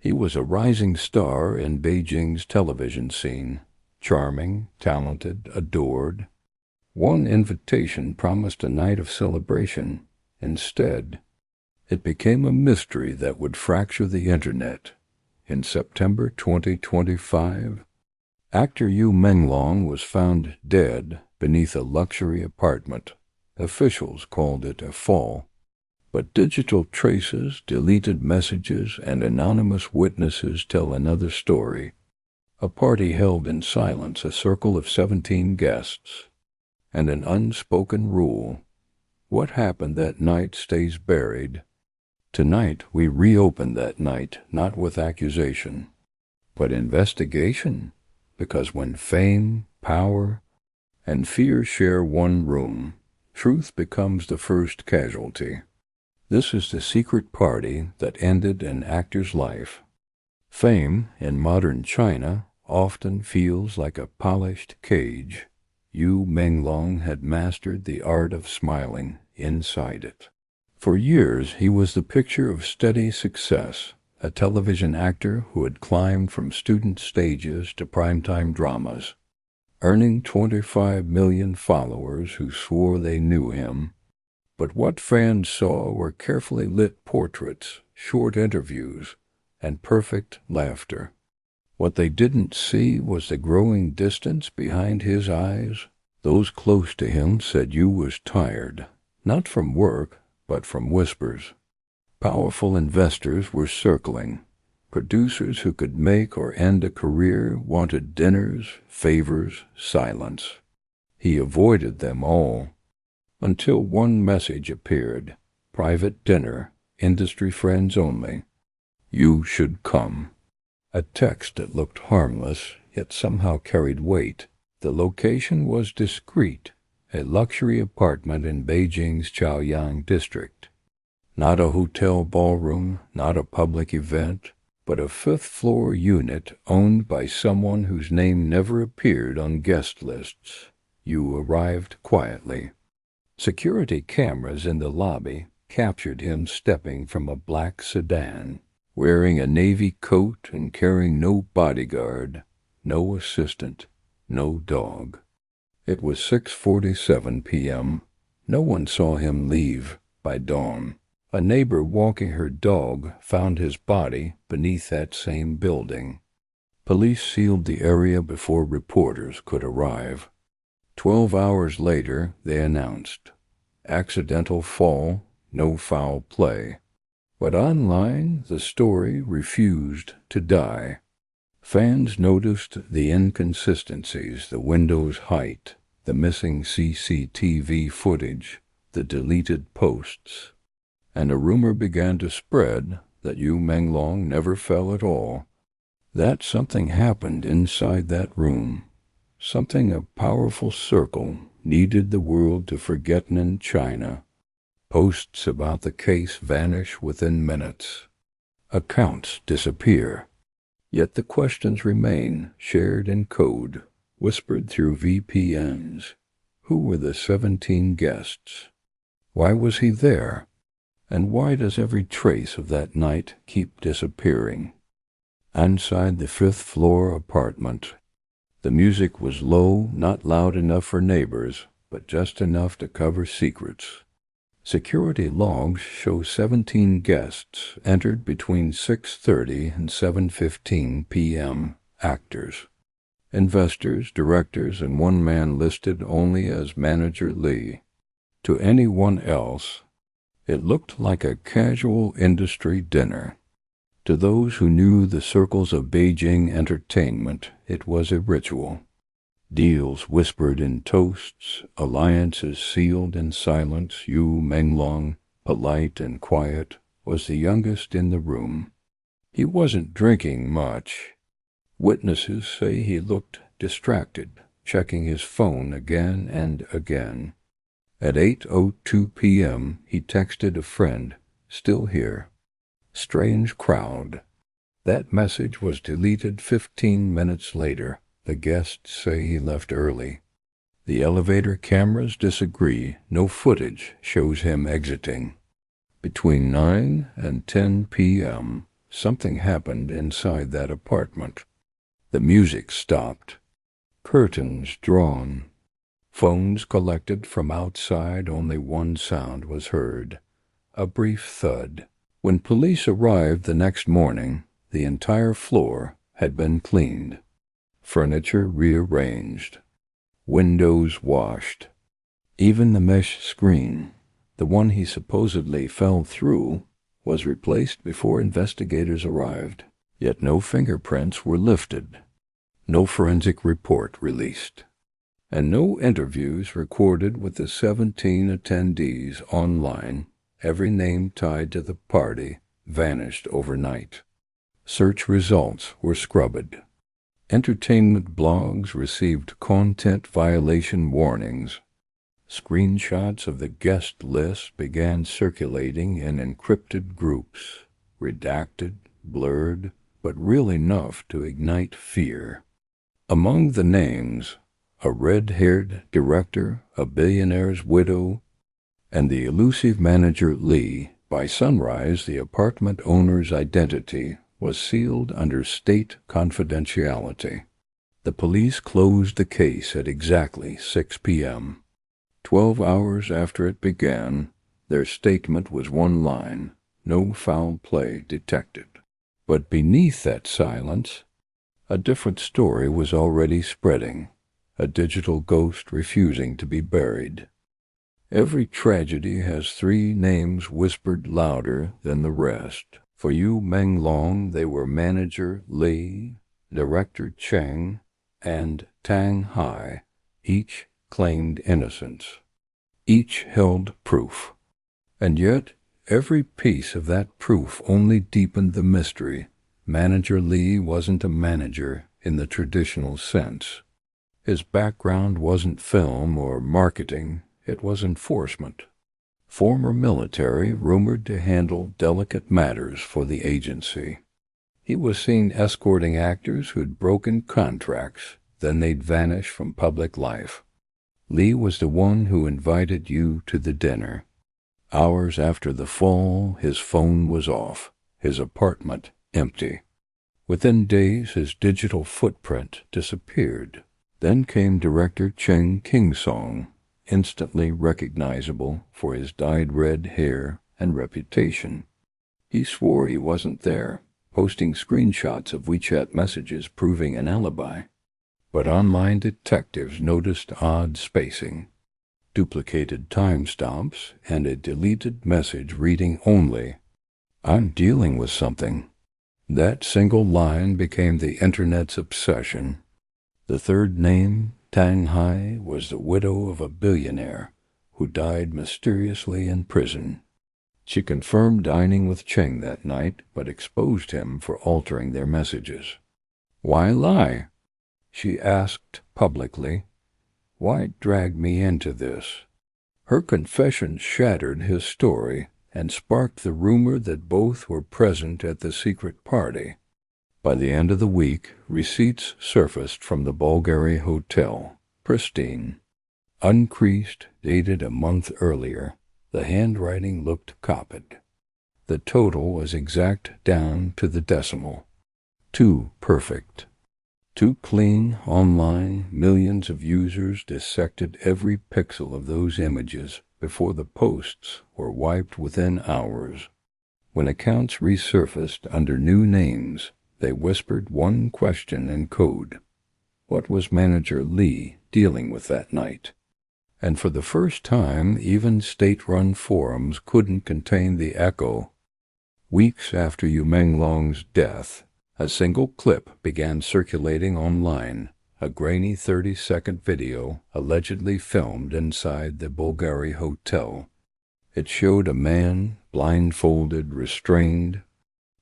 He was a rising star in Beijing's television scene, charming, talented, adored. One invitation promised a night of celebration. Instead, it became a mystery that would fracture the internet. In September 2025, actor Yu Menglong was found dead beneath a luxury apartment. Officials called it a fall, but digital traces, deleted messages, and anonymous witnesses tell another story. A party held in silence, a circle of 17 guests, and an unspoken rule. What happened that night stays buried. Tonight we reopen that night, not with accusation, but investigation, because when fame, power, and fear share one room, truth becomes the first casualty. This is the secret party that ended an actor's life. Fame, in modern China, often feels like a polished cage. Yu Menglong had mastered the art of smiling inside it. For years he was the picture of steady success, a television actor who had climbed from student stages to primetime dramas, earning 25 million followers who swore they knew him. But what fans saw were carefully lit portraits, short interviews, and perfect laughter. What they didn't see was the growing distance behind his eyes. Those close to him said Yu was tired, not from work, but from whispers. Powerful investors were circling. Producers who could make or end a career wanted dinners, favors, silence. He avoided them all, until one message appeared: private dinner, industry friends only. You should come. A text that looked harmless, yet somehow carried weight. The location was discreet, a luxury apartment in Beijing's Chaoyang district. Not a hotel ballroom, not a public event, but a fifth-floor unit owned by someone whose name never appeared on guest lists. You arrived quietly. Security cameras in the lobby captured him stepping from a black sedan, wearing a navy coat and carrying no bodyguard, no assistant, no dog. It was 6:47 p.m. No one saw him leave by dawn. A neighbor walking her dog found his body beneath that same building. Police sealed the area before reporters could arrive. 12 hours later, they announced, accidental fall, no foul play. But online, the story refused to die. Fans noticed the inconsistencies, the window's height, the missing CCTV footage, the deleted posts, and a rumor began to spread that Yu Menglong never fell at all, that something happened inside that room, something a powerful circle needed the world to forget in China. Posts about the case vanish within minutes. Accounts disappear. Yet the questions remain, shared in code, whispered through VPNs. Who were the 17 guests? Why was he there? And why does every trace of that night keep disappearing? Inside the fifth-floor apartment, the music was low, not loud enough for neighbors, but just enough to cover secrets. Security logs show 17 guests entered between 6:30 and 7:15 p.m. Actors, investors, directors, and one man listed only as Manager Lee. To anyone else, it looked like a casual industry dinner. To those who knew the circles of Beijing entertainment, it was a ritual. Deals whispered in toasts, alliances sealed in silence. Yu Menglong, polite and quiet, was the youngest in the room. He wasn't drinking much. Witnesses say he looked distracted, checking his phone again and again. At 8:02 p.m., he texted a friend, "Still here." Strange crowd. That message was deleted 15 minutes later. The guests say he left early. The elevator cameras disagree. No footage shows him exiting. Between 9 and 10 p.m., something happened inside that apartment. The music stopped, curtains drawn, phones collected from outside. Only one sound was heard, a brief thud. When police arrived the next morning, the entire floor had been cleaned, furniture rearranged, windows washed. Even the mesh screen, the one he supposedly fell through, was replaced before investigators arrived. Yet no fingerprints were lifted, no forensic report released, and no interviews recorded with the 17 attendees online. Every name tied to the party vanished overnight. Search results were scrubbed. Entertainment blogs received content violation warnings. Screenshots of the guest list began circulating in encrypted groups, redacted, blurred, but real enough to ignite fear. Among the names, a red-haired director, a billionaire's widow, and the elusive manager Lee. By sunrise, the apartment owner's identity was sealed under state confidentiality. The police closed the case at exactly 6 p.m. 12 hours after it began, their statement was one line: no foul play detected. But beneath that silence, a different story was already spreading, a digital ghost refusing to be buried. Every tragedy has three names whispered louder than the rest. For Yu Menglong, they were manager Li, director Cheng, and Tang Hai. Each claimed innocence. Each held proof. And yet, every piece of that proof only deepened the mystery. Manager Li wasn't a manager in the traditional sense. His background wasn't film or marketing. It was enforcement. Former military, rumored to handle delicate matters for the agency. He was seen escorting actors who'd broken contracts, then they'd vanish from public life. Lee was the one who invited you to the dinner. Hours after the fall, his phone was off, his apartment empty. Within days, his digital footprint disappeared. Then came director Cheng Kingsong, instantly recognizable for his dyed red hair and reputation. He swore he wasn't there, posting screenshots of WeChat messages proving an alibi. But online detectives noticed odd spacing, duplicated timestamps, and a deleted message reading only, "I'm dealing with something." That single line became the internet's obsession. The third name, Tang Hai, was the widow of a billionaire who died mysteriously in prison. She confirmed dining with Cheng that night, but exposed him for altering their messages. "Why lie?" she asked publicly. "Why drag me into this?" Her confession shattered his story and sparked the rumor that both were present at the secret party. By the end of the week, receipts surfaced from the Bulgari Hotel, pristine, uncreased, dated a month earlier. The handwriting looked copied. The total was exact down to the decimal. Too perfect. Too clean. Online, millions of users dissected every pixel of those images before the posts were wiped within hours. When accounts resurfaced under new names, they whispered one question in code: what was manager Lee dealing with that night? And for the first time, even state-run forums couldn't contain the echo. Weeks after Yu Menglong's death, a single clip began circulating online, a grainy 30-second video allegedly filmed inside the Bulgari Hotel. It showed a man, blindfolded, restrained,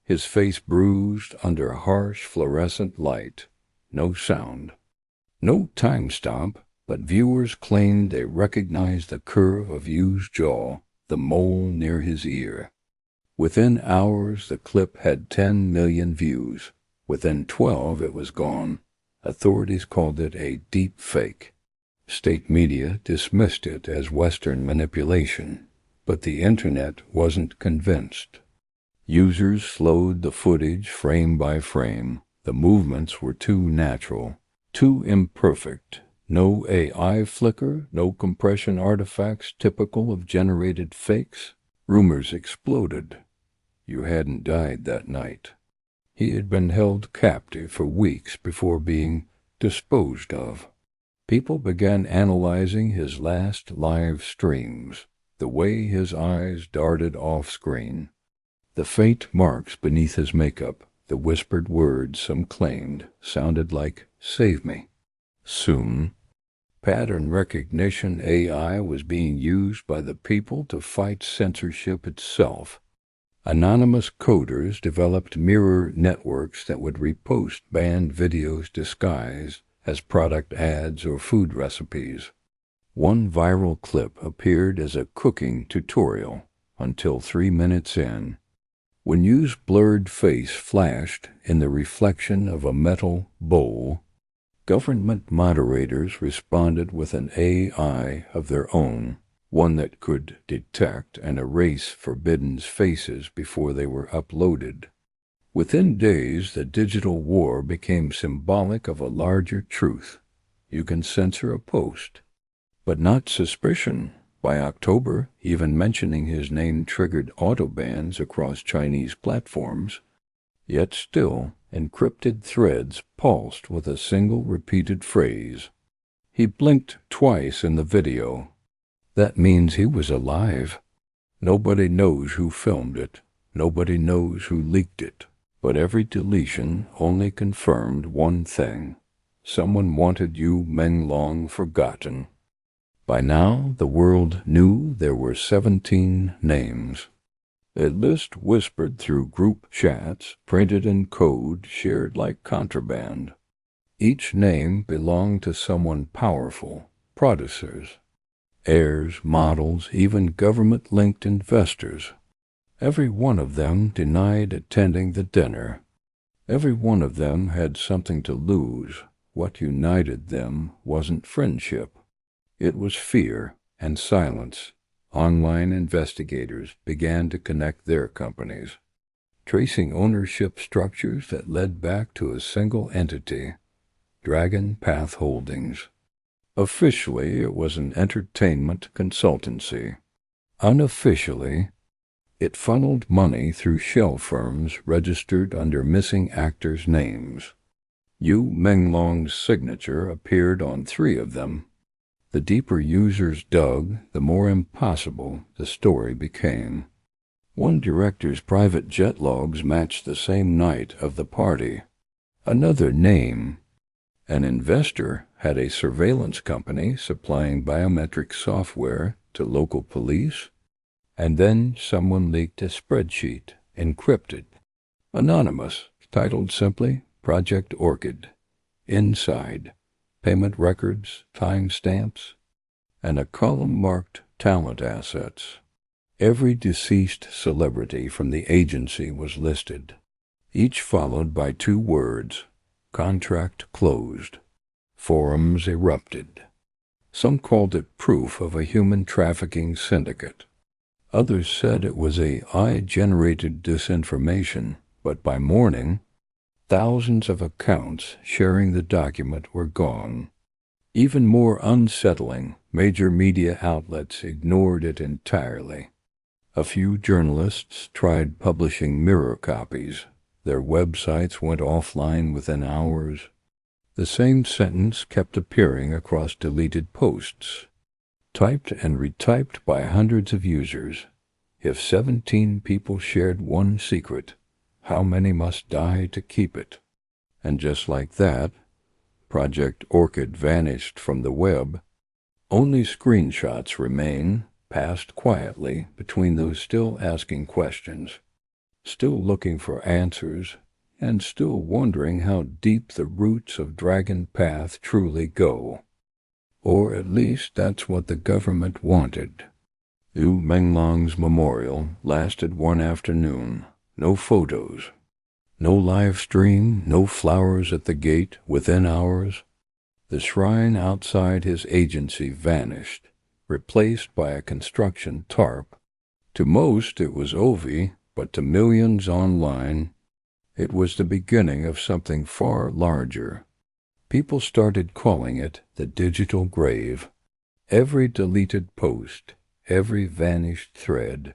his face bruised under harsh fluorescent light. No sound. No timestamp, but viewers claimed they recognized the curve of Yu's jaw, the mole near his ear. Within hours, the clip had 10 million views. Within 12, it was gone. Authorities called it a deep fake. State media dismissed it as Western manipulation, but the internet wasn't convinced. Users slowed the footage frame by frame. The movements were too natural, too imperfect. No AI flicker, no compression artifacts typical of generated fakes. Rumors exploded. You hadn't died that night. He had been held captive for weeks before being disposed of. People began analyzing his last live streams, the way his eyes darted off-screen, the faint marks beneath his makeup, the whispered words some claimed sounded like, "Save me." Soon, pattern recognition AI was being used by the people to fight censorship itself. Anonymous coders developed mirror networks that would repost banned videos disguised as product ads or food recipes. One viral clip appeared as a cooking tutorial until 3 minutes in, when Yu's blurred face flashed in the reflection of a metal bowl. Government moderators responded with an AI of their own, one that could detect and erase forbidden's faces before they were uploaded. Within days, the digital war became symbolic of a larger truth. You can censor a post, but not suspicion. By October, even mentioning his name triggered autobans across Chinese platforms. Yet still, encrypted threads pulsed with a single repeated phrase. He blinked twice in the video. That means he was alive. Nobody knows who filmed it. Nobody knows who leaked it. But every deletion only confirmed one thing. Someone wanted Yu Menglong forgotten. By now, the world knew there were 17 names. A list whispered through group chats, printed in code shared like contraband. Each name belonged to someone powerful, producers, heirs, models, even government-linked investors. Every one of them denied attending the dinner. Every one of them had something to lose. What united them wasn't friendship. It was fear and silence. Online investigators began to connect their companies, tracing ownership structures that led back to a single entity, Dragon Path Holdings. Officially, it was an entertainment consultancy. Unofficially, it funneled money through shell firms registered under missing actors' names. Yu Menglong's signature appeared on 3 of them. The deeper users dug, the more impossible the story became. One director's private jet logs matched the same night of the party. Another name. An investor had a surveillance company supplying biometric software to local police. And then someone leaked a spreadsheet, encrypted, anonymous, titled simply Project Orchid. Inside, payment records, timestamps, and a column marked talent assets. Every deceased celebrity from the agency was listed, each followed by 2 words, contract closed. Forums erupted. Some called it proof of a human trafficking syndicate. Others said it was AI-generated disinformation, but by morning, thousands of accounts sharing the document were gone. Even more unsettling, major media outlets ignored it entirely. A few journalists tried publishing mirror copies. Their websites went offline within hours. The same sentence kept appearing across deleted posts, typed and retyped by hundreds of users. If 17 people shared one secret, how many must die to keep it? And just like that, Project Orchid vanished from the web. Only screenshots remain, passed quietly between those still asking questions, still looking for answers, and still wondering how deep the roots of Dragon Path truly go. Or at least that's what the government wanted. Yu Menglong's memorial lasted one afternoon. No photos, no live stream, no flowers at the gate. Within hours, the shrine outside his agency vanished, replaced by a construction tarp. To most it was Ovi, But to millions online, it was the beginning of something far larger. People started calling it the digital grave. Every deleted post, every vanished thread,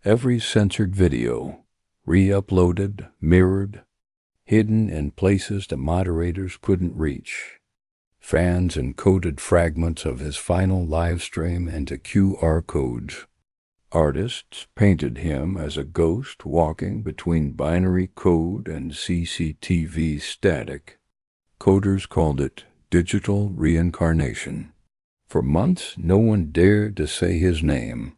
every censored video, re-uploaded, mirrored, hidden in places the moderators couldn't reach. Fans encoded fragments of his final live stream into QR codes. Artists painted him as a ghost walking between binary code and CCTV static. Coders called it digital reincarnation. For months, no one dared to say his name.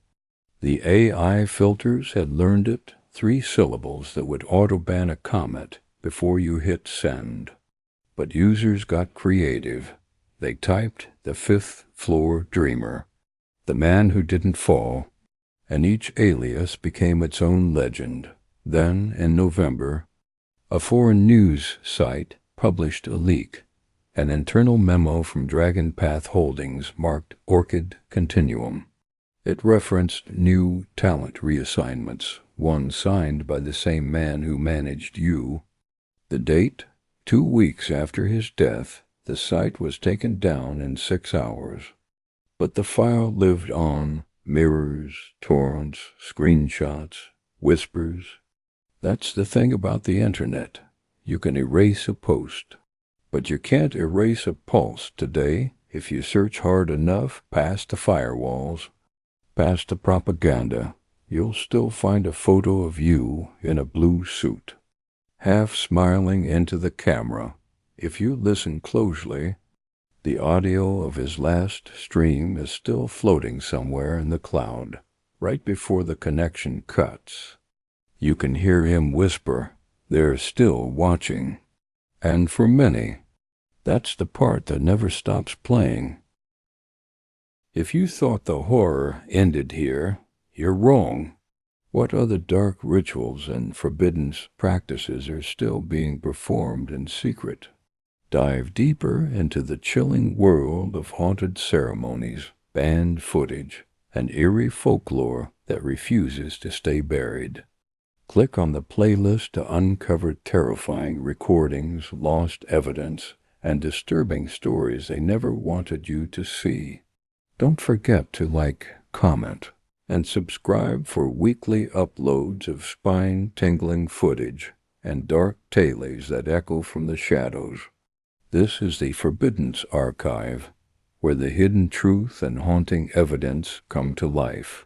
The AI filters had learned it, 3 syllables that would auto-ban a comment before you hit send. But users got creative. They typed the 5th floor dreamer, the man who didn't fall, and each alias became its own legend. Then, in November, a foreign news site published a leak. An internal memo from Dragon Path Holdings marked Orchid Continuum. It referenced new talent reassignments, one signed by the same man who managed Yu. The date? 2 weeks after his death, the site was taken down in 6 hours. But the file lived on. Mirrors, torrents, screenshots, whispers. That's the thing about the internet. You can erase a post, but you can't erase a pulse today if you search hard enough past the firewalls, past the propaganda. You'll still find a photo of you in a blue suit, half smiling into the camera. If you listen closely, the audio of his last stream is still floating somewhere in the cloud, right before the connection cuts. You can hear him whisper, "They're still watching." And for many, that's the part that never stops playing. If you thought the horror ended here, you're wrong. What other dark rituals and forbidden practices are still being performed in secret? Dive deeper into the chilling world of haunted ceremonies, banned footage, and eerie folklore that refuses to stay buried. Click on the playlist to uncover terrifying recordings, lost evidence, and disturbing stories they never wanted you to see. Don't forget to like, comment, and subscribe for weekly uploads of spine-tingling footage and dark tales that echo from the shadows. This is the Forbidden's Archive, where the hidden truth and haunting evidence come to life.